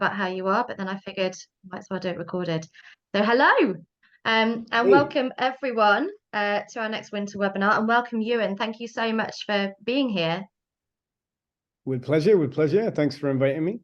about how you are, but then I figured might as well do it recorded. So hello, and Hey, welcome everyone to our next winter webinar, and welcome Ewan. Thank you so much for being here. with pleasure, with pleasure. Thanks for inviting me.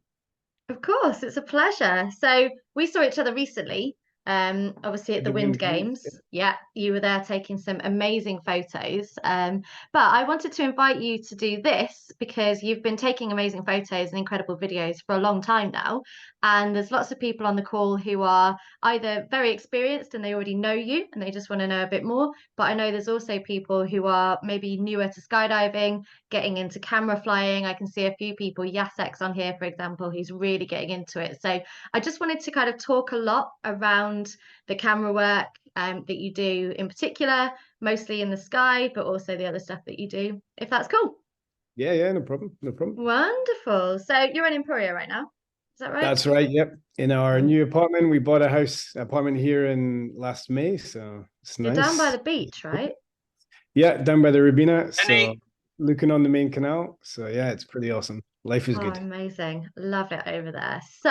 Of course, it's a pleasure. So we saw each other recently, obviously at At the the Wind Wind Games. Games. Yeah, you were there taking some amazing photos. But I wanted to invite you to do this because you've been taking amazing photos and incredible videos for a long time now. And there's lots of people on the call who are either very experienced and they already know you and they just want to know a bit more. But I know there's also people who are maybe newer to skydiving, getting into camera flying. I can see a few people, Yasek's on here, for example, who's really getting into it. So I just wanted to kind of talk a lot around the camera work that you do in particular, mostly in the sky, but also the other stuff that you do, if that's cool. Yeah, no problem, no problem. Wonderful. So you're in Emporia right now, is that right? That's right. Yep. In our Um, new apartment, we bought a house apartment here in last May, so it's you're down by nice. the beach, right? Yeah, down by the Rubina, so Any looking on the main canal. So yeah, it's pretty awesome. Life is Oh, good. amazing. Love it over there. So,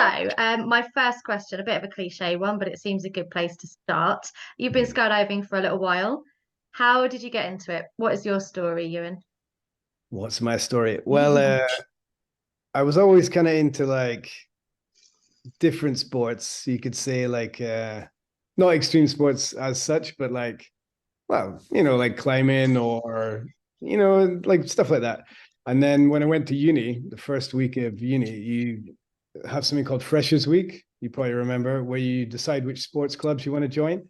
my first question, a bit of a cliche one, but it seems a good place to start. You've been skydiving for a little while. How did you get into it? What is your story, Ewan? What's my story? Well, I was always kind of into like different sports. You could say like not extreme sports as such, but like well, like climbing or, like stuff like that. And then when I went to uni, the first week of uni, you have something called Freshers Week. You probably remember where you decide which sports clubs you want to join.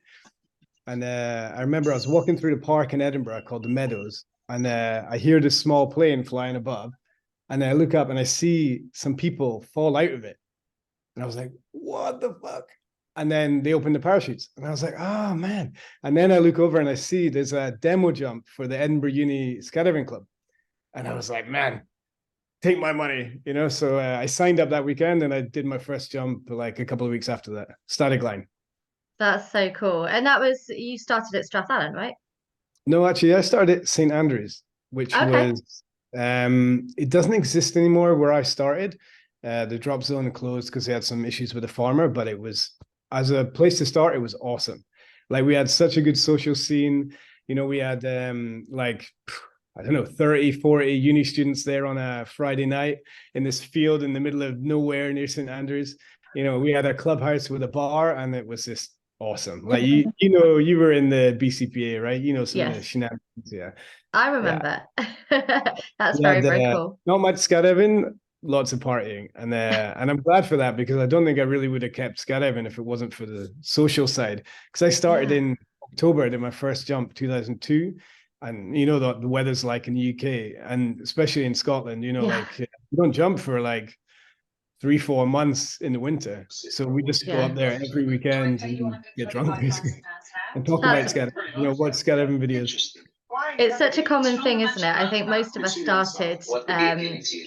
And I remember I was walking through the park in Edinburgh called the Meadows, and I hear this small plane flying above, and I look up and I see some people fall out of it, and I was like, "What the fuck?" And then they opened the parachutes, and I was like, "Oh man!" And then I look over and I see there's a demo jump for the Edinburgh Uni Skydiving Club, and I was like, "Man, take my money." So I signed up that weekend, and I did my first jump like a couple of weeks after that, static line. That's so cool. And that was, you started at Strathallan, right? No, actually, I started at St Andrews, which Okay. was it doesn't exist anymore where I started. The drop zone closed because they had some issues with the farmer, but it was as a place to start, it was awesome. Like we had such a good social scene. We had like I don't know, 30, 40 uni students there on a Friday night in this field in the middle of nowhere near St Andrews. We had a clubhouse with a bar, and it was just awesome. Like you were in the BCPA, right? Some of the Yes, shenanigans. Yeah, I yeah. remember. That's We very, had very cool. not much skydiving, lots of partying, and I'm glad for that because I don't think I really would have kept skydiving if it wasn't for the social side. Because I started Yeah. in October, I did my first jump 2002, and you know what the weather's like in the UK, and especially in Scotland. Yeah. Like you don't jump for like 3, 4 months in the winter. So we just go Yeah. up there every weekend and get drunk basically and talk about That's skydiving, watch skydiving videos. It's such a common thing, isn't it? I think most of us started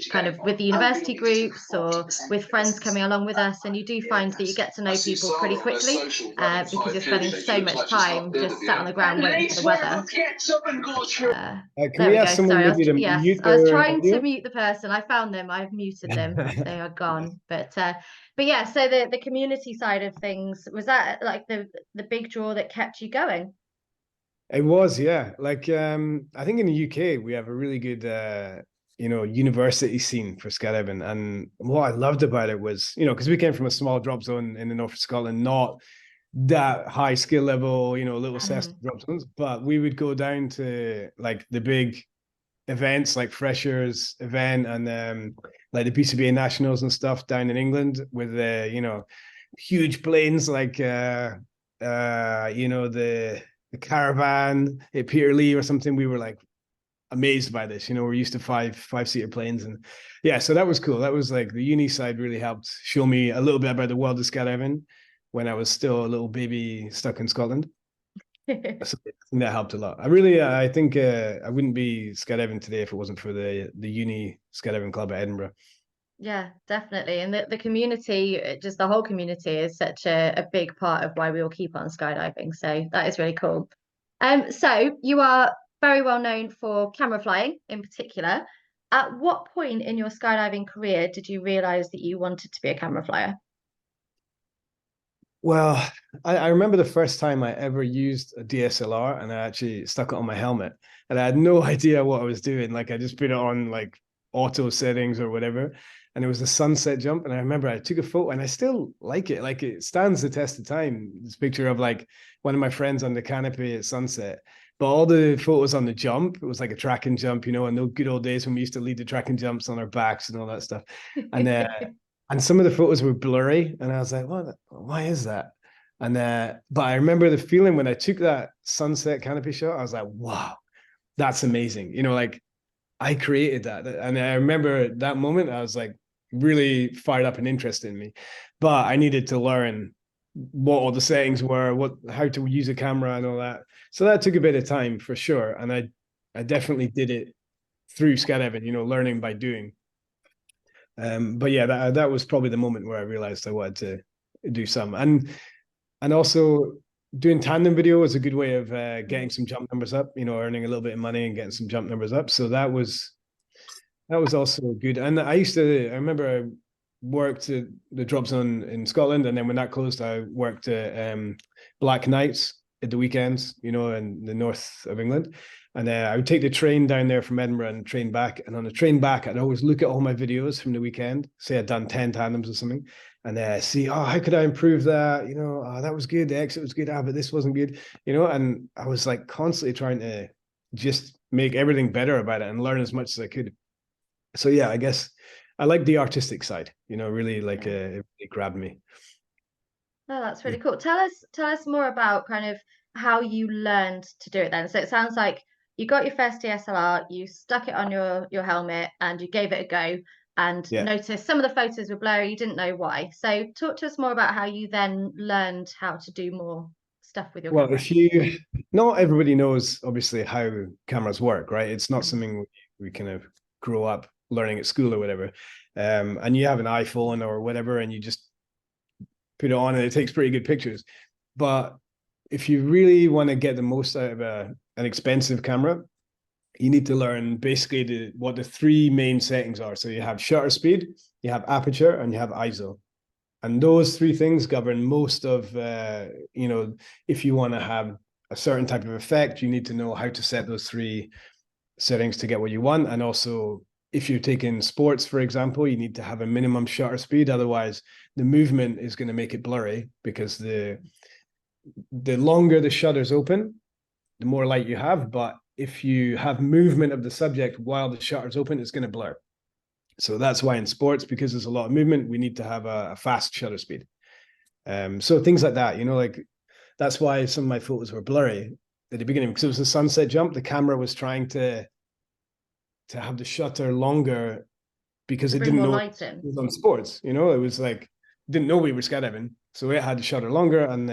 kind of with the university groups or with friends coming along with us, and you do find that you get to know people pretty quickly because you're spending so much time just sat on the ground waiting for the weather. Can There we we ask go. someone Sorry, maybe to yes, mute I was their trying to audio? mute the person. I found them. I've muted them. They are gone. But yeah. So the community side of things, was that like the big draw that kept you going? It was, yeah. Like I think in the UK we have a really good university scene for skydiving. And what I loved about it was, because we came from a small drop zone in the north of Scotland, not that high skill level, little Cessna Mhm. drop zones, but we would go down to like the big events like Freshers event and like the PCBA Nationals and stuff down in England with the, huge planes like the Caravan at Peterlee or something. We were like amazed by this. We're used to five-seater planes, and yeah, so that was cool. That was like the uni side really helped show me a little bit about the world of skydiving when I was still a little baby stuck in Scotland. So that helped a lot. I think I wouldn't be skydiving today if it wasn't for the uni skydiving club at Edinburgh. Yeah, definitely. And the community, just the whole community is such a big part of why we all keep on skydiving. So that is really cool. So you are very well known for camera flying in particular. At what point in your skydiving career did you realize that you wanted to be a camera flyer? Well, I remember the first time I ever used a DSLR and I actually stuck it on my helmet and I had no idea what I was doing. Like I just put it on like auto settings or whatever. And it was a sunset jump. And I remember I took a photo and I still like it. Like it stands the test of time. This picture of like one of my friends on the canopy at sunset. But all the photos on the jump, it was like a track and jump, you know, in the good old days when we used to lead the track and jumps on our backs and all that stuff. And and some of the photos were blurry, and I was like, "What? Why is that?" And but I remember the feeling when I took that sunset canopy shot. I was like, "Wow, that's amazing!" You know, like I created that, and I remember that moment. I was like really fired up and interested in me, but I needed to learn what all the settings were, what how to use a camera and all that. So that took a bit of time for sure, and I definitely did it through skydiving. You know, learning by doing. But yeah, that was probably the moment where I realized I wanted to do some, and also doing tandem video was a good way of getting some jump numbers up. You know, earning a little bit of money and getting some jump numbers up. So that was also good. And I remember I worked at the drop zone in Scotland, and then when that closed, I worked at Black Nights at the weekends. You know, in the north of England. And I would take the train down there from Edinburgh and train back. And on the train back, I'd always look at all my videos from the weekend. Say I'd done 10 tandems or something. And see, oh, how could I improve that? You know, oh, that was good. The exit was good. Ah, but this wasn't good. You know, and I was like constantly trying to just make everything better about it and learn as much as I could. So yeah, I guess I like the artistic side, you know, really like it really grabbed me. Oh, that's Yeah. really cool. Tell us more about kind of how you learned to do it then. So it sounds like you got your first DSLR, you stuck it on your helmet and you gave it a go and Yeah. noticed some of the photos were blurry, you didn't know why. So talk to us more about how you then learned how to do more stuff with your Well, camera. if you, not everybody knows obviously how cameras work, right? It's not something we kind of grow up learning at school or whatever. And you have an iPhone or whatever, and you just put it on and it takes pretty good pictures. But if you really want to get the most out of an expensive camera, you need to learn basically what the three main settings are. So you have shutter speed, you have aperture, and you have ISO. And those three things govern most of, you know, if you want to have a certain type of effect, you need to know how to set those three settings to get what you want. And also, if you're taking sports, for example, you need to have a minimum shutter speed. Otherwise, the movement is going to make it blurry because the longer the shutter's open, the more light you have. But if you have movement of the subject while the shutter's open, it's going to blur. So that's why in sports, because there's a lot of movement, we need to have a fast shutter speed. So things like that, you know, like that's why some of my photos were blurry at the beginning because it was a sunset jump. The camera was trying to have the shutter longer because To it bring didn't more know it light in. was on sports. You know, it was like didn't know we were skydiving, so it had the shutter longer, and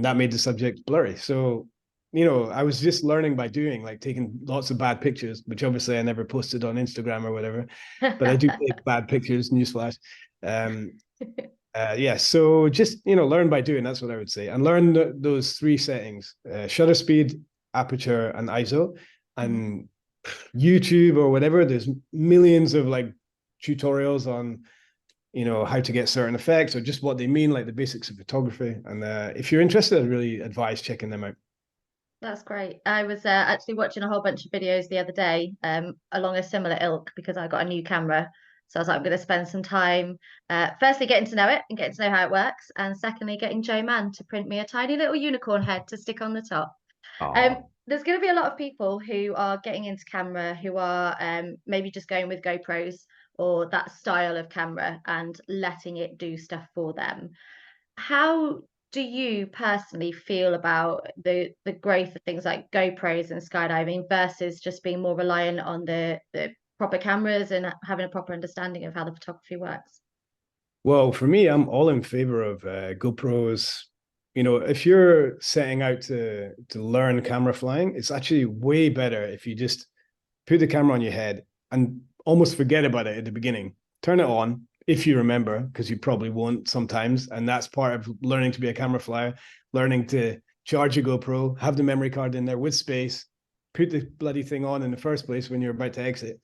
that made the subject blurry. So you know, I was just learning by doing, like taking lots of bad pictures, which obviously I never posted on Instagram or whatever, but I do take bad pictures. Newsflash. Um, yeah, so just you know, learn by doing. That's what I would say, and learn those three settings: shutter speed, aperture, and ISO. And YouTube or whatever, there's millions of like tutorials on you know how to get certain effects or just what they mean, like the basics of photography. And if you're interested, I'd really advise checking them out. That's great. I was actually watching a whole bunch of videos the other day along a similar ilk because I got a new camera. So I was like, I'm going to spend some time, firstly, getting to know it and getting to know how it works. And secondly, getting Joe Mann to print me a tiny little unicorn head to stick on the top. Oh, There's going to be a lot of people who are getting into camera who are maybe just going with GoPros or that style of camera and letting it do stuff for them. How do you personally feel about the growth of things like GoPros and skydiving versus just being more reliant on the proper cameras and having a proper understanding of how the photography works? well, for me, I'm all in favor of GoPros. You know, if you're setting out to learn camera flying, it's actually way better if you just put the camera on your head and almost forget about it at the beginning. Turn it on if you remember, because you probably won't sometimes. And that's part of learning to be a camera flyer, learning to charge your GoPro, have the memory card in there with space, put the bloody thing on in the first place when you're about to exit.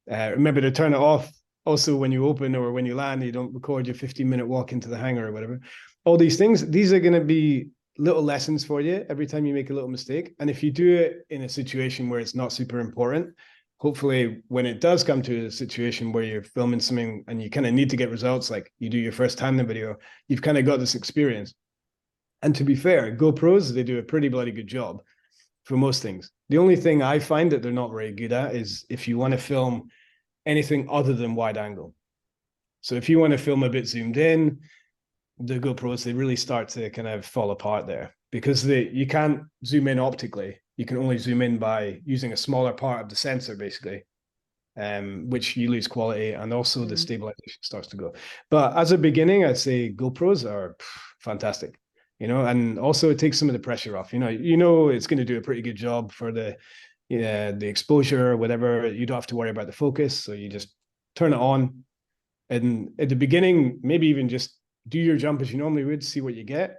Remember to turn it off also when you open or when you land. You don't record your 15-minute walk into the hangar or whatever. All these things, these are going to be little lessons for you every time you make a little mistake. And if you do it in a situation where it's not super important, hopefully when it does come to a situation where you're filming something and you kind of need to get results, like you do your first tandem video, you've kind of got this experience. And to be fair, GoPros, they do a pretty bloody good job for most things. The only thing I find that they're not very good at is if you want to film anything other than wide angle. So if you want to film a bit zoomed in, the GoPros, they really start to kind of fall apart there because you can't zoom in optically. You can only zoom in by using a smaller part of the sensor, basically, which you lose quality, and also the stabilization starts to go. But as a beginning, I'd say GoPros are fantastic, and also it takes some of the pressure off. It's going to do a pretty good job for the exposure or whatever. You don't have to worry about the focus, so you just turn it on. And at the beginning, maybe even just do your jump as you normally would, see what you get.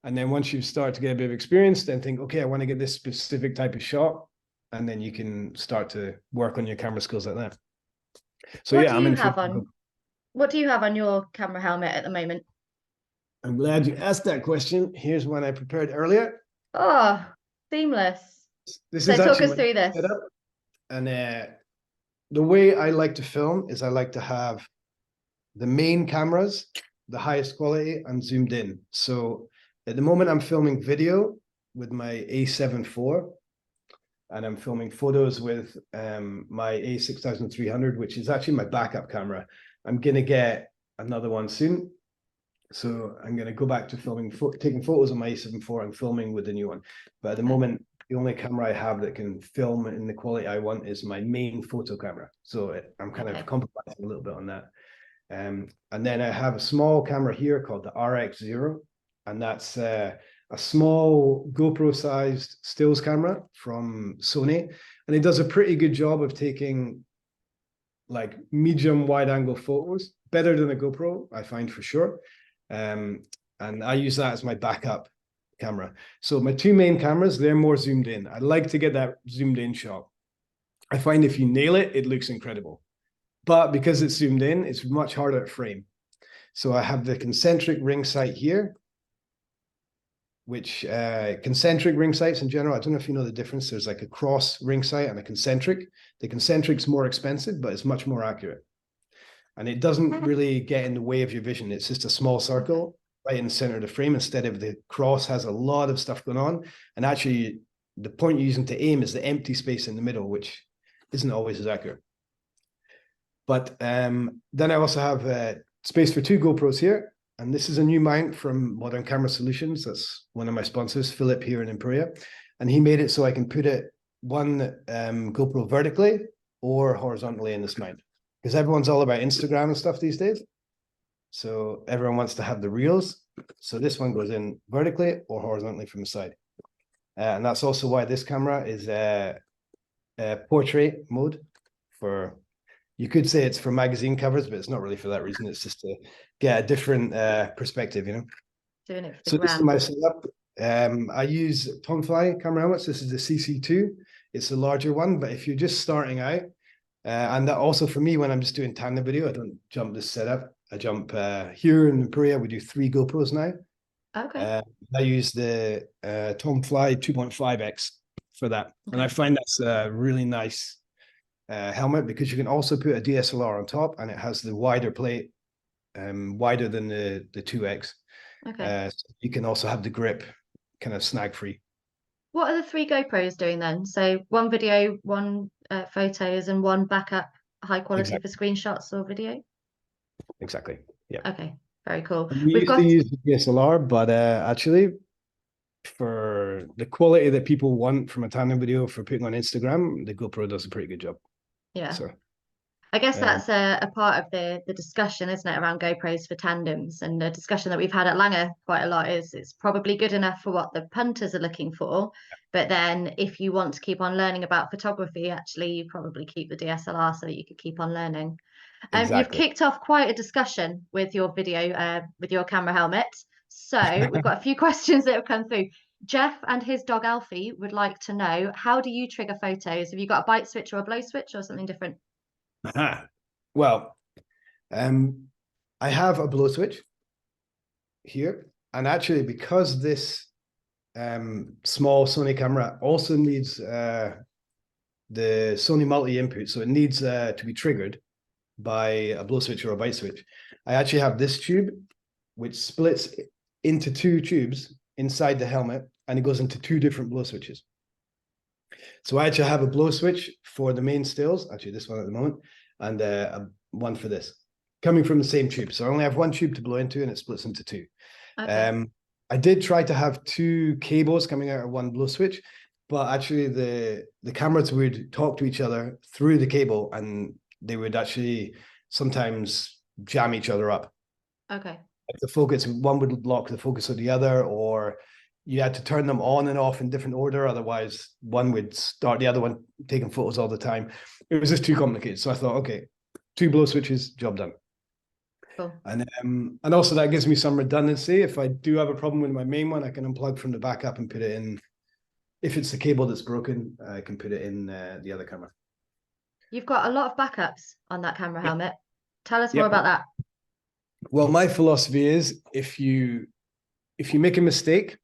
And then once you start to get a bit of experience, then think, okay, I want to get this specific type of shot. And then you can start to work on your camera skills like that. So what do you have on your camera helmet at the moment? I'm glad you asked that question. Here's one I prepared earlier. Oh, seamless. So talk us through this. And the way I like to film is I like to have the main cameras, the highest quality, and zoomed in. So at the moment I'm filming video with my A7 IV, and I'm filming photos with my A6300, which is actually my backup camera. I'm going to get another one soon. So I'm going to go back to taking photos on my A7 IV and filming with the new one. But at the moment, the only camera I have that can film in the quality I want is my main photo camera. So I'm kind of compromising a little bit on that. And then I have a small camera here called the RX0, and that's a small GoPro-sized stills camera from Sony, and it does a pretty good job of taking like medium wide-angle photos, better than a GoPro, I find for sure. And I use that as my backup camera. So my two main cameras, they're more zoomed in. I like to get that zoomed in shot. I find if you nail it, it looks incredible. But because it's zoomed in, it's much harder to frame. So I have the concentric ring sight here, which concentric ring sights in general, I don't know if you know the difference. There's like a cross ring sight and a concentric. The concentric's more expensive, but it's much more accurate. And it doesn't really get in the way of your vision. It's just a small circle right in the center of the frame, instead of the cross has a lot of stuff going on. And actually, the point you're using to aim is the empty space in the middle, which isn't always as accurate. But then I also have space for two GoPros here. And this is a new mount from Modern Camera Solutions. That's one of my sponsors, Philip, here in Imperia. And he made it so I can put one GoPro vertically or horizontally in this mount. Because everyone's all about Instagram and stuff these days. So everyone wants to have the reels. So this one goes in vertically or horizontally from the side. And that's also why this camera is portrait mode for... You could say it's for magazine covers, but it's not really for that reason. It's just to get a different perspective, Doing it for the so this is my setup. I use Tomfly camera helmets. This is the CC2. It's a larger one, but if you're just starting out, and that also for me, when I'm just doing tandem video, I don't jump this setup. I jump here in Korea, we do 3 GoPros now. Okay. I use the Tomfly 2.5X for that. Okay. And I find that's a really nice helmet, because you can also put a DSLR on top, and it has the wider plate, wider than the 2X. Okay. So you can also have the grip kind of snag free. What are the 3 GoPros doing then? So one video, one photos, and one backup high quality for screenshots or video? Exactly. Yeah. Okay. Very cool. We used to use the DSLR, but actually, for the quality that people want from a tandem video for putting on Instagram, the GoPro does a pretty good job. Yeah. So I guess that's a part of the discussion, isn't it, around GoPros for tandems, and the discussion that we've had at Langar quite a lot is it's probably good enough for what the punters are looking for, but then if you want to keep on learning about photography, actually you probably keep the DSLR so that you could keep on learning. You've kicked off quite a discussion with your video, with your camera helmet. So we've got a few questions that have come through. Jeff and his dog Alfie would like to know, how do you trigger photos? Have you got a bite switch or a blow switch or something different? Well, I have a blow switch here, and actually because this small Sony camera also needs the Sony multi input, so it needs to be triggered by a blow switch or a bite switch. I actually have this tube which splits into two tubes inside the helmet, and it goes into two different blow switches. So I actually have a blow switch for the main stills, actually this one at the moment, and one for this, coming from the same tube. So I only have one tube to blow into, and it splits into two. Okay. I did try to have two cables coming out of one blow switch, but actually the cameras would talk to each other through the cable, and they would actually sometimes jam each other up. Okay. Like the focus, one would block the focus of the other, or you had to turn them on and off in different order. Otherwise, one would start the other one taking photos all the time. It was just too complicated. So I thought, okay, two blow switches, job done. Cool. And also that gives me some redundancy. If I do have a problem with my main one, I can unplug from the backup and put it in. If it's the cable that's broken, I can put it in the other camera. You've got a lot of backups on that camera helmet. Tell us more about that. Well, my philosophy is if you make a mistake,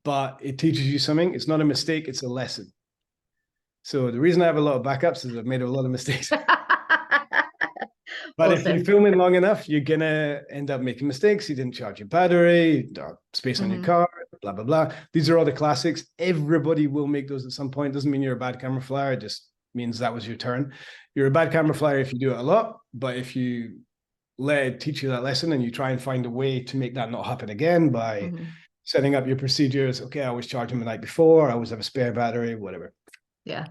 but it teaches you something, it's not a mistake, it's a lesson. So the reason I have a lot of backups is I've made a lot of mistakes. But awesome. If you're filming long enough, you're gonna end up making mistakes. You didn't charge your battery, space on your car, blah, blah, blah. These are all the classics. Everybody will make those at some point. Doesn't mean you're a bad camera flyer, it just means that was your turn. You're a bad camera flyer if you do it a lot, but if you let it teach you that lesson and you try and find a way to make that not happen again by setting up your procedures. Okay, I always charge them the night before, I always have a spare battery, whatever. Yeah.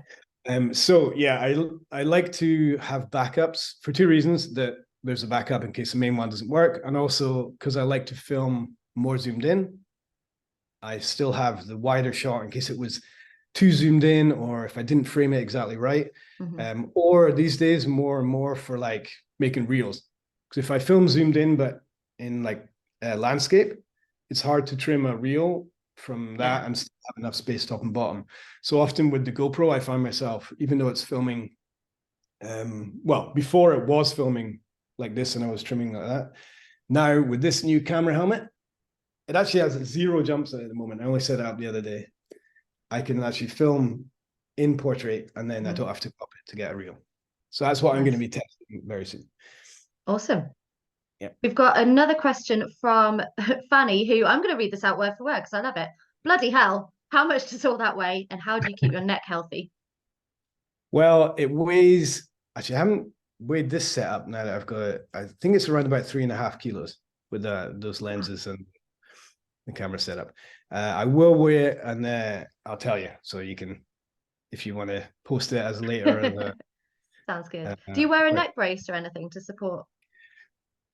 So yeah, I like to have backups for two reasons: that there's a backup in case the main one doesn't work, and also because I like to film more zoomed in. I still have the wider shot in case it was too zoomed in, or if I didn't frame it exactly right. Or these days more and more for like making reels. Because if I film zoomed in, but in like landscape, it's hard to trim a reel from that and still have enough space top and bottom. So often with the GoPro, I find myself, even though it's filming, well, before it was filming like this and I was trimming like that. Now with this new camera helmet, it actually has 0 jumps at the moment. I only set it up the other day. I can actually film in portrait and then I don't have to crop it to get a reel. So that's what I'm going to be testing very soon. Awesome. Yeah. We've got another question from Fanny, who I'm going to read this out word for word because I love it. Bloody hell, how much does all that weigh and how do you keep your neck healthy? Well, it weighs, actually I haven't weighed this setup now that I've got it. I think it's around about 3.5 kilos with those lenses and the camera setup. I will weigh it and I'll tell you, so you can, if you want to post it as later. Sounds good. Do you wear a neck brace or anything to support?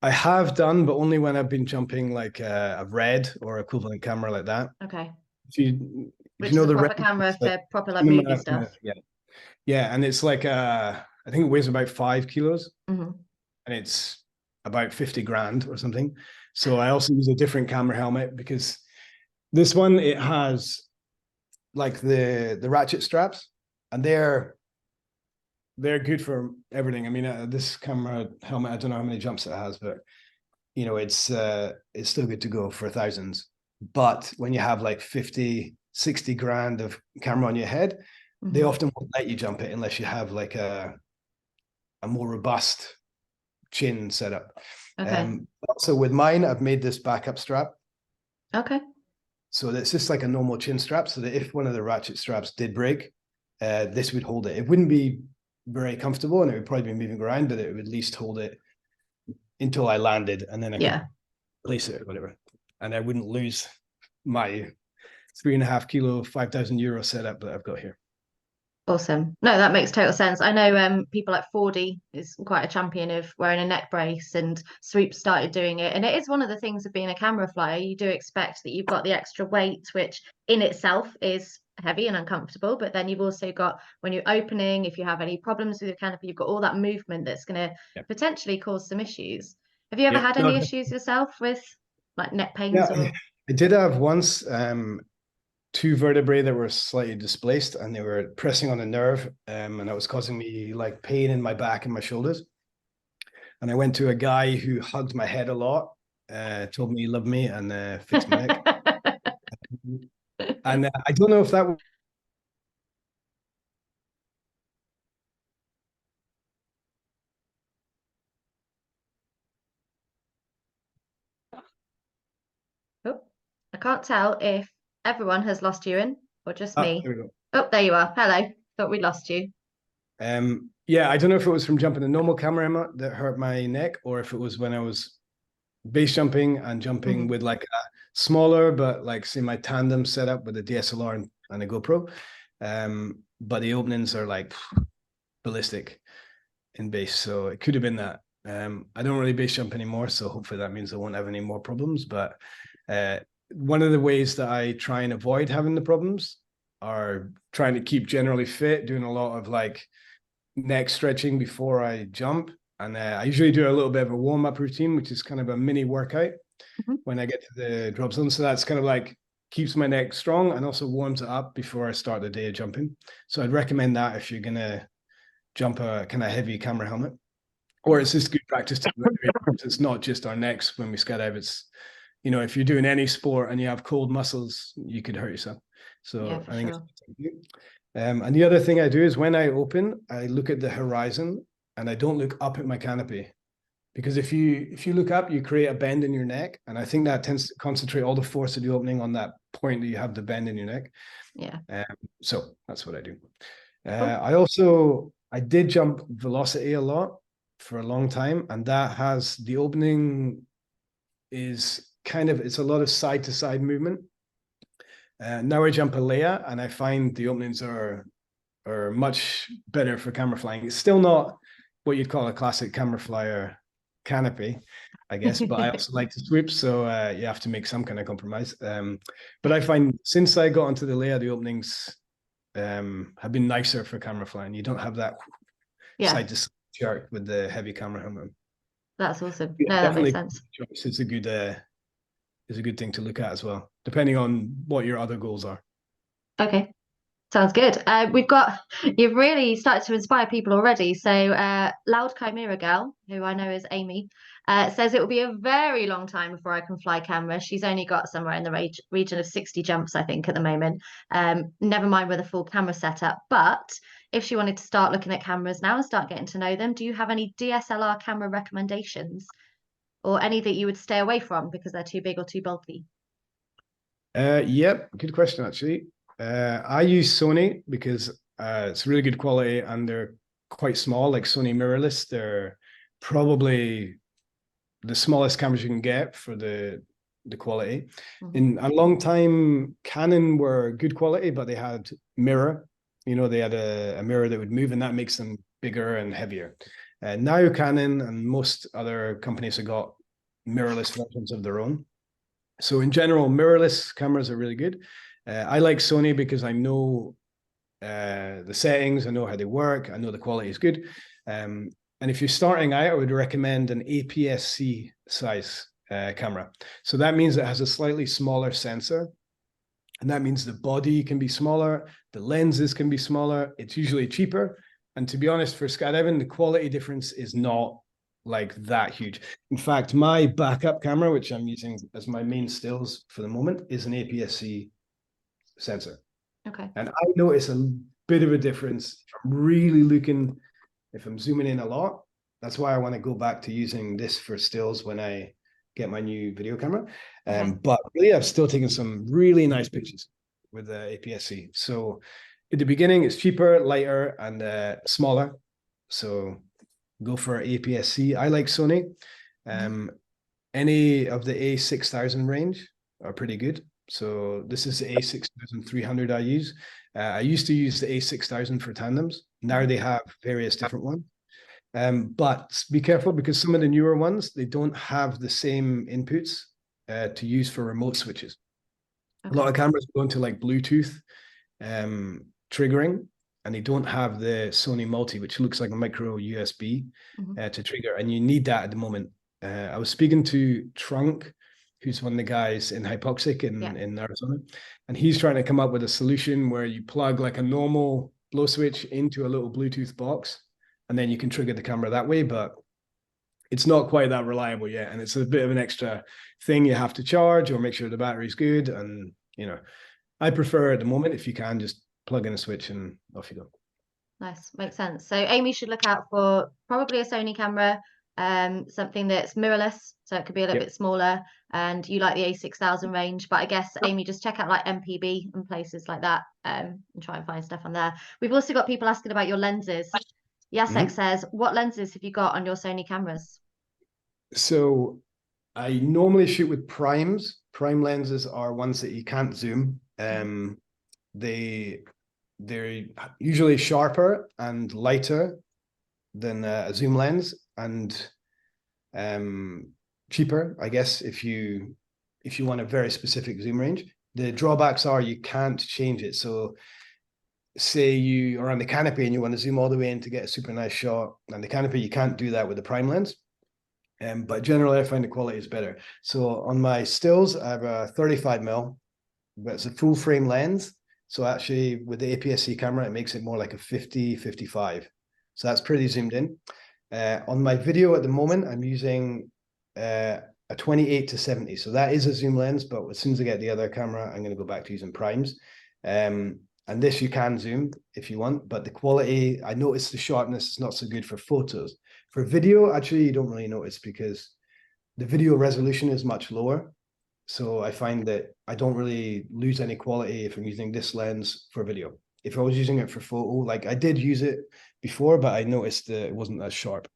I have done, but only when I've been jumping like a red or equivalent camera like that. Okay. If you Which know is a proper camera for proper like movie stuff. Yeah, and it's like I think it weighs about 5 kilos, and it's about 50 grand or something. So I also use a different camera helmet because this one, it has like the ratchet straps, and they're good for everything. I mean, this camera helmet, I don't know how many jumps it has, but you know, it's still good to go for thousands. But when you have like 50, 60 grand of camera on your head, they often won't let you jump it unless you have like a more robust chin setup. Okay. Also with mine, I've made this backup strap. Okay. So it's just like a normal chin strap, so that if one of the ratchet straps did break, this would hold it. It wouldn't be very comfortable and it would probably be moving around, but it would at least hold it until I landed, and then I could place it or whatever. And I wouldn't lose my 3.5 kilo, 5,000 euro setup that I've got here. Awesome. No, that makes total sense. I know people like Fordy is quite a champion of wearing a neck brace, and Swoop started doing it. And it is one of the things of being a camera flyer. You do expect that you've got the extra weight, which in itself is heavy and uncomfortable. But then you've also got, when you're opening, if you have any problems with your canopy, you've got all that movement that's going to potentially cause some issues. Have you ever had any issues yourself with like neck pains? Yeah, I did have once. two vertebrae that were slightly displaced, and they were pressing on a nerve, and that was causing me like pain in my back and my shoulders. And I went to a guy who hugged my head a lot, told me he loved me, and fixed my neck. And I don't know if that. Oh, I can't tell if everyone has lost you in or just me. There we go. Oh, there you are. Hello. Thought we lost you. Yeah, I don't know if it was from jumping a normal camera that hurt my neck, or if it was when I was base jumping and jumping with like a smaller, but like say my tandem setup with a DSLR and a GoPro. But the openings are like ballistic in base, so it could have been that. I don't really base jump anymore, so hopefully that means I won't have any more problems. But one of the ways that I try and avoid having the problems are trying to keep generally fit, doing a lot of like neck stretching before I jump. And I usually do a little bit of a warm-up routine, which is kind of a mini workout when I get to the drop zone. So that's kind of like keeps my neck strong and also warms it up before I start the day of jumping. So I'd recommend that if you're going to jump a kind of heavy camera helmet. Or it's just good practice to it's not just our necks when we skydive. It's, you know, if you're doing any sport and you have cold muscles, you could hurt yourself. So Yeah, I think it's and the other thing I do is when I open, I look at the horizon and I don't look up at my canopy, because if you look up, you create a bend in your neck, and I think that tends to concentrate all the force of the opening on that point that you have the bend in your neck. Yeah. So that's what I do. I did jump velocity a lot for a long time, and that has the opening is kind of, it's a lot of side to side movement. Now I jump a Leia, and I find the openings are much better for camera flying. It's still not what you'd call a classic camera flyer canopy, I guess, but I also like to swoop, so you have to make some kind of compromise. But I find since I got onto the Leia, the openings have been nicer for camera flying. You don't have that side to side jerk with the heavy camera helmet. That's awesome. No, that makes sense. It's a good thing to look at as well, depending on what your other goals are. Okay. Sounds good. You've really started to inspire people already. So Loud Chimera Girl, who I know is Amy, says it will be a very long time before I can fly camera. She's only got somewhere in the region of 60 jumps, I think, at the moment. Never mind with a full camera setup. But if she wanted to start looking at cameras now and start getting to know them, do you have any DSLR camera recommendations or any that you would stay away from because they're too big or too bulky? Yep, good question, actually. I use Sony because it's really good quality and they're quite small, like Sony mirrorless. They're probably the smallest cameras you can get for the quality. In a long time, Canon were good quality, but they had mirror. You know, they had a mirror that would move, and that makes them bigger and heavier. Now Canon and most other companies have got mirrorless versions of their own. So in general, mirrorless cameras are really good. I like Sony because I know the settings, I know how they work, I know the quality is good. And if you're starting out, I would recommend an APS-C size camera. So that means it has a slightly smaller sensor. And that means the body can be smaller, the lenses can be smaller, it's usually cheaper. And to be honest, for skydiving, the quality difference is not like that huge. In fact, my backup camera, which I'm using as my main stills for the moment, is an APS-C sensor. Okay. And I notice a bit of a difference if I'm really looking, if I'm zooming in a lot. That's why I want to go back to using this for stills when I get my new video camera. But really, I've still taken some really nice pictures with the APS-C. So at the beginning, it's cheaper, lighter, and smaller. So go for APS-C. I like Sony. Any of the A6000 range are pretty good. So this is the A6300 I use. I used to use the A6000 for tandems. Now they have various different ones. But be careful because some of the newer ones, they don't have the same inputs to use for remote switches. A lot of cameras go into like Bluetooth triggering, and they don't have the Sony Multi, which looks like a micro USB to trigger. And you need that at the moment. I was speaking to Trunk, who's one of the guys in Hypoxic Yeah. in Arizona. And he's trying to come up with a solution where you plug like a normal blow switch into a little Bluetooth box, and then you can trigger the camera that way. But it's not quite that reliable yet. And it's a bit of an extra thing you have to charge or make sure the battery's good. And, you know, I prefer at the moment, if you can, just plug in a switch and off you go. Nice, makes sense. So Amy should look out for probably a Sony camera, something that's mirrorless, so it could be a little bit smaller. And you like the A6000 range, but I guess Amy, just check out like MPB and places like that, and try and find stuff on there. We've also got people asking about your lenses. Jacek says, what lenses have you got on your Sony cameras? So I normally shoot with primes. Prime lenses are ones that you can't zoom. They're usually sharper and lighter than a zoom lens, and cheaper, I guess, if you want a very specific zoom range. The drawbacks are you can't change it. So say you are on the canopy and you want to zoom all the way in to get a super nice shot on the canopy, you can't do that with the prime lens. But generally I find the quality is better. So on my stills, I have a 35mm, but it's a full frame lens. So actually with the APS-C camera, it makes it more like a 50-55. So that's pretty zoomed in. On my video at the moment, I'm using a 28-70. So that is a zoom lens, but as soon as I get the other camera, I'm going to go back to using primes. And this you can zoom if you want, but the quality, I noticed the sharpness is not so good for photos. For video, actually, you don't really notice because the video resolution is much lower. So I find that I don't really lose any quality if I'm using this lens for video. If I was using it for photo, like I did use it before, but I noticed that it wasn't as sharp.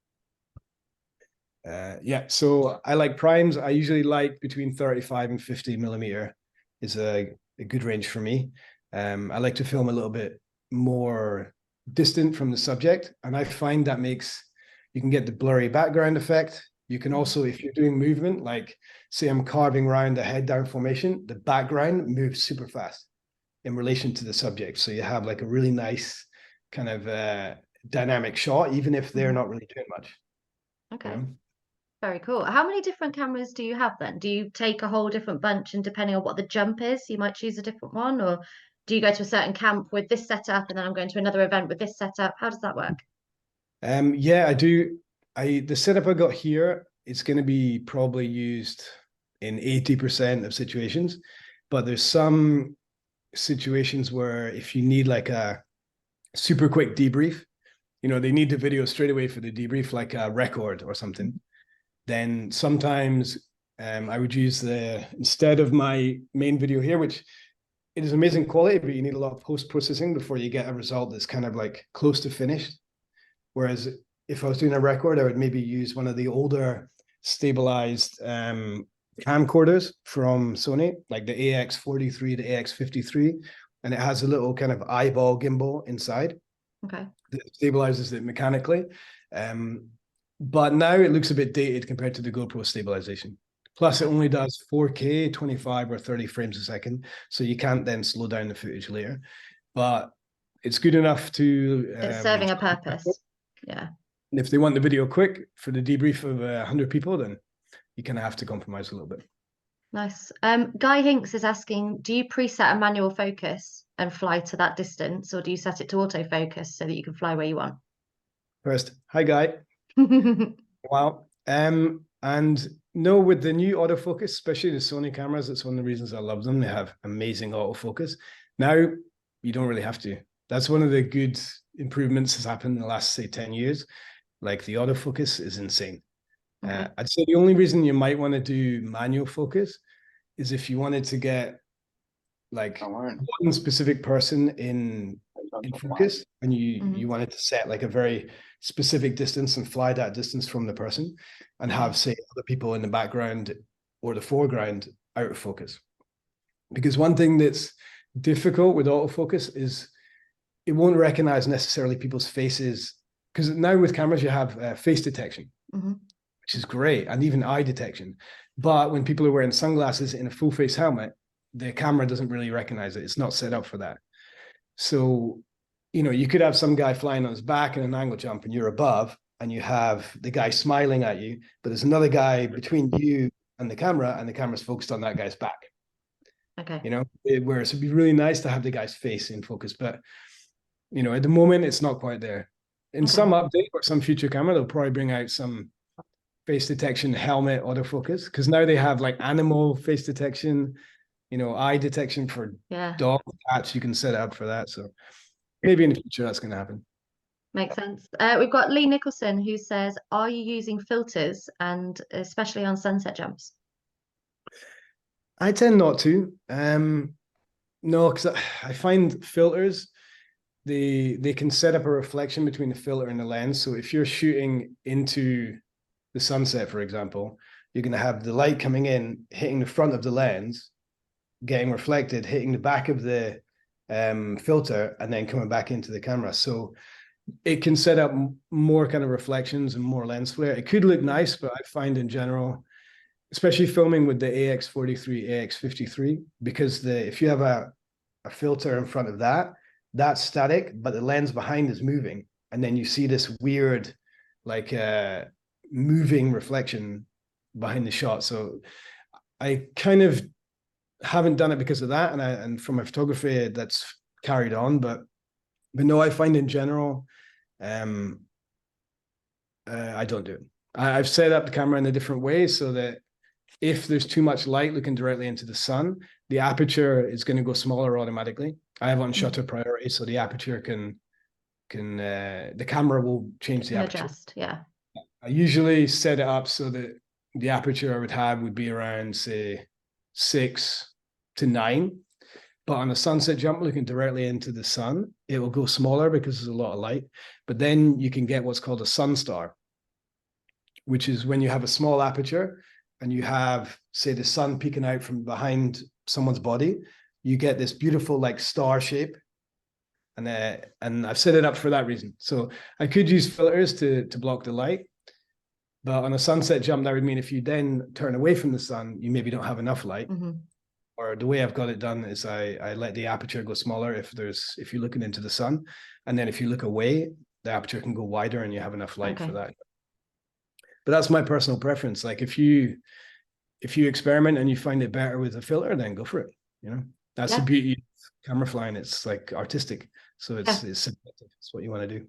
Yeah, so I like primes. I usually like between 35 and 50mm is a good range for me. I like to film a little bit more distant from the subject, and I find that you can get the blurry background effect. You can also, if you're doing movement, like say I'm carving around a head down formation, the background moves super fast in relation to the subject. So you have like a really nice kind of dynamic shot, even if they're not really doing much. Okay. You know? Very cool. How many different cameras do you have then? Do you take a whole different bunch, and depending on what the jump is, you might choose a different one? Or do you go to a certain camp with this setup and then I'm going to another event with this setup? How does that work? Yeah, I do. The setup I got here, it's going to be probably used in 80% of situations, but there's some situations where if you need like a super quick debrief, you know, they need the video straight away for the debrief, like a record or something, then sometimes I would use instead of my main video here, which it is amazing quality, but you need a lot of post-processing before you get a result that's kind of like close to finished. Whereas if I was doing a record, I would maybe use one of the older stabilized camcorders from Sony, like the AX43 to AX53, and it has a little kind of eyeball gimbal inside. Okay. That stabilizes it mechanically. But now it looks a bit dated compared to the GoPro stabilization. Plus, it only does 4K, 25 or 30 frames a second, so you can't then slow down the footage later. But it's good enough to... It's serving a purpose. Yeah. And if they want the video quick for the debrief of 100 people, then you kind of have to compromise a little bit. Nice. Guy Hinks is asking, do you preset a manual focus and fly to that distance, or do you set it to autofocus so that you can fly where you want? First, hi, Guy. Wow. And no, with the new autofocus, especially the Sony cameras, that's one of the reasons I love them. They have amazing autofocus. Now, you don't really have to. That's one of the good improvements that's happened in the last, say, 10 years. Like the autofocus is insane. Okay. I'd say the only reason you might want to do manual focus is if you wanted to get like one specific person in focus, and you wanted to set like a very specific distance and fly that distance from the person, and have, say, other people in the background or the foreground out of focus. Because one thing that's difficult with autofocus is it won't recognize necessarily people's faces, because now with cameras you have face detection, which is great, and even eye detection. But when people are wearing sunglasses in a full face helmet, the camera doesn't really recognize it. It's not set up for that. So, you know, you could have some guy flying on his back in an angle jump and you're above, and you have the guy smiling at you, but there's another guy between you and the camera's focused on that guy's back. Okay. You know, whereas it'd be really nice to have the guy's face in focus, but you know, at the moment it's not quite there. In some update or some future camera, they'll probably bring out some face detection helmet autofocus, because now they have like animal face detection, you know, eye detection for dogs, cats. You can set it up for that. So maybe in the future that's going to happen. Makes sense. We've got Lee Nicholson who says, are you using filters, and especially on sunset jumps? I tend not to. No, because I find filters, they can set up a reflection between the filter and the lens. So if you're shooting into the sunset, for example, you're going to have the light coming in, hitting the front of the lens, getting reflected, hitting the back of the filter, and then coming back into the camera. So it can set up more kind of reflections and more lens flare. It could look nice, but I find in general, especially filming with the AX43, AX53, because if you have a filter in front of that, that's static, but the lens behind is moving. And then you see this weird, like moving reflection behind the shot. So I kind of haven't done it because of that. And from my photography, that's carried on. But no, I find in general, I don't do it. I've set up the camera in a different way so that if there's too much light looking directly into the sun, the aperture is going to go smaller automatically. I have on shutter priority, so the aperture the camera will change the aperture. Adjust, yeah. I usually set it up so that the aperture I would have would be around, say, 6 to 9. But on a sunset jump looking directly into the sun, it will go smaller because there's a lot of light. But then you can get what's called a sun star, which is when you have a small aperture and you have, say, the sun peeking out from behind someone's body, you get this beautiful like star shape. And I've set it up for that reason. So I could use filters to block the light. But on a sunset jump, that would mean if you then turn away from the sun, you maybe don't have enough light. Or the way I've got it done is I let the aperture go smaller if you're looking into the sun. And then if you look away, the aperture can go wider and you have enough light for that. But that's my personal preference. Like if you experiment and you find it better with a filter, then go for it. You know, that's the beauty of camera flying. It's like artistic. So it's subjective. It's what you want to do.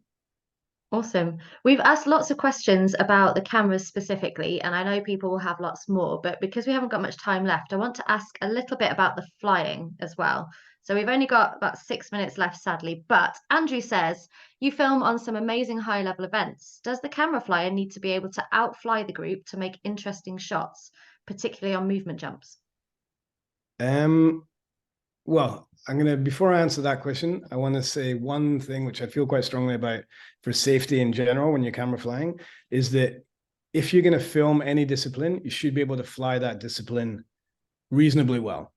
Awesome. We've asked lots of questions about the cameras specifically, and I know people will have lots more, but because we haven't got much time left, I want to ask a little bit about the flying as well. So we've only got about 6 minutes left, sadly, but Andrew says, you film on some amazing high-level events. Does the camera flyer need to be able to outfly the group to make interesting shots, particularly on movement jumps? Well, before I answer that question, I want to say one thing which I feel quite strongly about for safety in general when you're camera flying, is that if you're going to film any discipline, you should be able to fly that discipline reasonably well.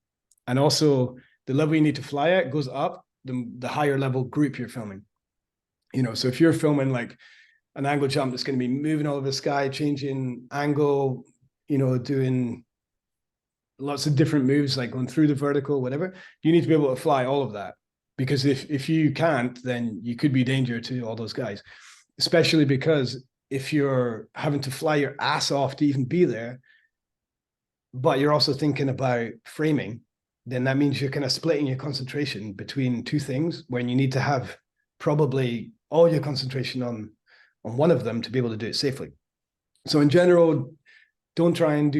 And also the level you need to fly at goes up the higher level group you're filming. You know, so if you're filming like an angle jump that's going to be moving all over the sky, changing angle, you know, doing lots of different moves, like going through the vertical, whatever, you need to be able to fly all of that. Because if you can't, then you could be danger to all those guys, especially because if you're having to fly your ass off to even be there, but you're also thinking about framing, then that means you're kind of splitting your concentration between two things when you need to have probably all your concentration on one of them to be able to do it safely. So in general, don't try and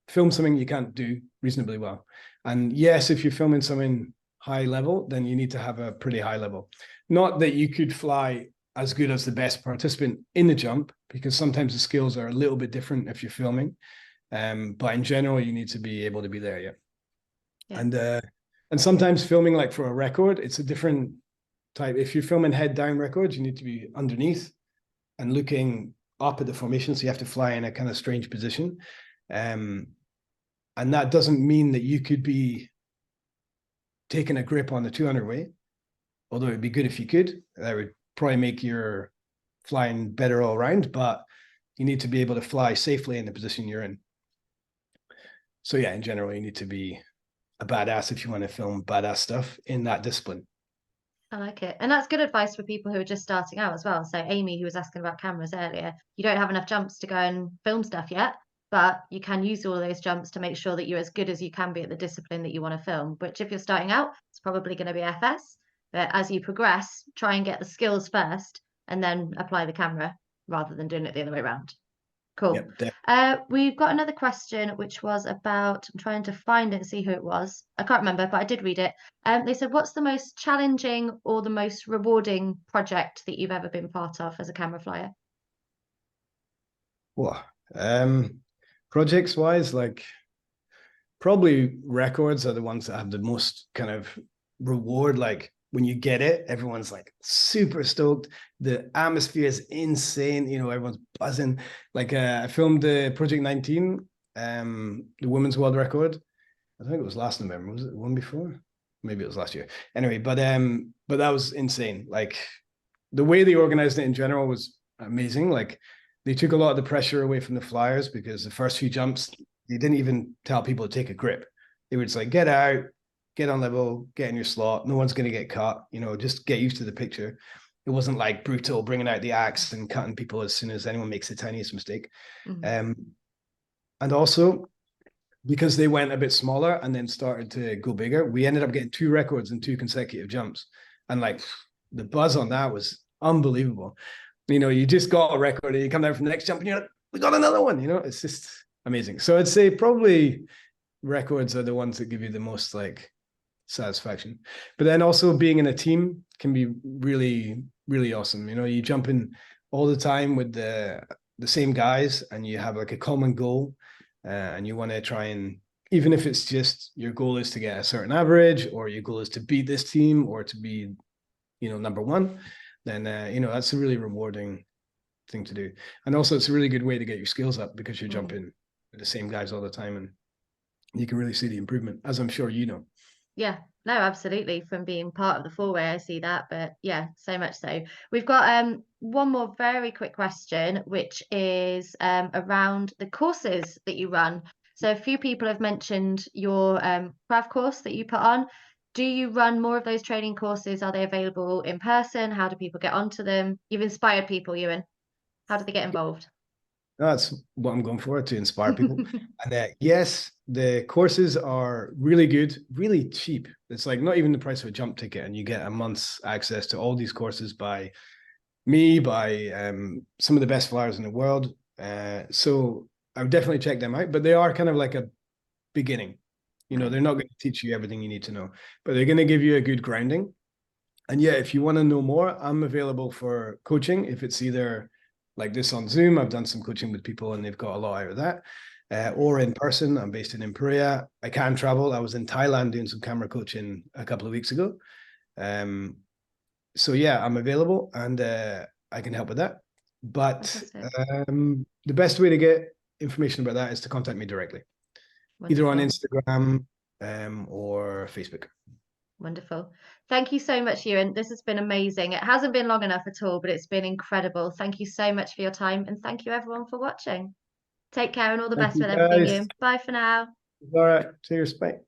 film something you can't do reasonably well. And yes, if you're filming something high level, then you need to have a pretty high level. Not that you could fly as good as the best participant in the jump, because sometimes the skills are a little bit different if you're filming. But in general, you need to be able to be there, yeah. And sometimes filming like for a record, it's a different type. If you're filming head down records, you need to be underneath and looking up at the formation. So you have to fly in a kind of strange position. And that doesn't mean that you could be taking a grip on the 200 way, although it'd be good if you could. That would probably make your flying better all around, but you need to be able to fly safely in the position you're in. So yeah, in general, you need to be a badass if you want to film badass stuff in that discipline. I like it. And that's good advice for people who are just starting out as well. So Amy, who was asking about cameras earlier, you don't have enough jumps to go and film stuff yet. but you can use all of those jumps to make sure that you're as good as you can be at the discipline that you want to film, which if you're starting out, it's probably going to be FS. But as you progress, try and get the skills first and then apply the camera rather than doing it the other way around. Cool. Yep. We've got another question, which was about, I'm trying to find it and see who it was. I can't remember, but I did read it. They said, what's the most challenging or the most rewarding project that you've ever been part of as a camera flyer? Well, projects wise, like probably records are the ones that have the most kind of reward. Like when you get it, everyone's like super stoked. The atmosphere is insane. You know, everyone's buzzing. Like I filmed the Project 19, the women's world record. I think it was last November. Was it the one before? Maybe it was last year. Anyway, but that was insane. Like the way they organized it in general was amazing. Like they took a lot of the pressure away from the flyers because the first few jumps, they didn't even tell people to take a grip. They were just like, get out, get on level, get in your slot. No one's going to get cut. You know, just get used to the picture. It wasn't like brutal, bringing out the axe and cutting people as soon as anyone makes the tiniest mistake. Mm-hmm. And also, because they went a bit smaller and then started to go bigger, we ended up getting 2 records in 2 consecutive jumps. And like the buzz on that was unbelievable. You know, you just got a record and you come down from the next jump and you're like, we got another one, you know, it's just amazing. So I'd say probably records are the ones that give you the most like satisfaction. But then also being in a team can be really, really awesome. You know, you jump in all the time with the same guys and you have like a common goal and you want to try and, even if it's just your goal is to get a certain average or your goal is to beat this team or to be, you know, number one, then, you know, that's a really rewarding thing to do. And also it's a really good way to get your skills up because you're jumping with the same guys all the time and you can really see the improvement, as I'm sure you know. Yeah, no, absolutely. From being part of the four-way, I see that, but yeah, so much so. We've got one more very quick question, which is around the courses that you run. So a few people have mentioned your craft course that you put on. Do you run more of those training courses? Are they available in person? How do people get onto them? You've inspired people, Ewan. How do they get involved? That's what I'm going for, to inspire people. And yes, the courses are really good, really cheap. It's like not even the price of a jump ticket, and you get a month's access to all these courses by me, by some of the best flyers in the world. So I would definitely check them out, but they are kind of like a beginning. You know, they're not going to teach you everything you need to know, but they're going to give you a good grounding. And yeah, if you want to know more, I'm available for coaching. If it's either like this on Zoom, I've done some coaching with people and they've got a lot out of that. Or in person, I'm based in Imperia. I can travel. I was in Thailand doing some camera coaching a couple of weeks ago. So yeah, I'm available and I can help with that. But the best way to get information about that is to contact me directly, either on Instagram or Facebook. Wonderful. Thank you so much, Ewan. This has been amazing. It hasn't been long enough at all, but it's been incredible. Thank you so much for your time, and thank you everyone for watching. Take care and all the Thank best you with everything, guys. Ewan. Bye for now. All right. Cheers. Bye.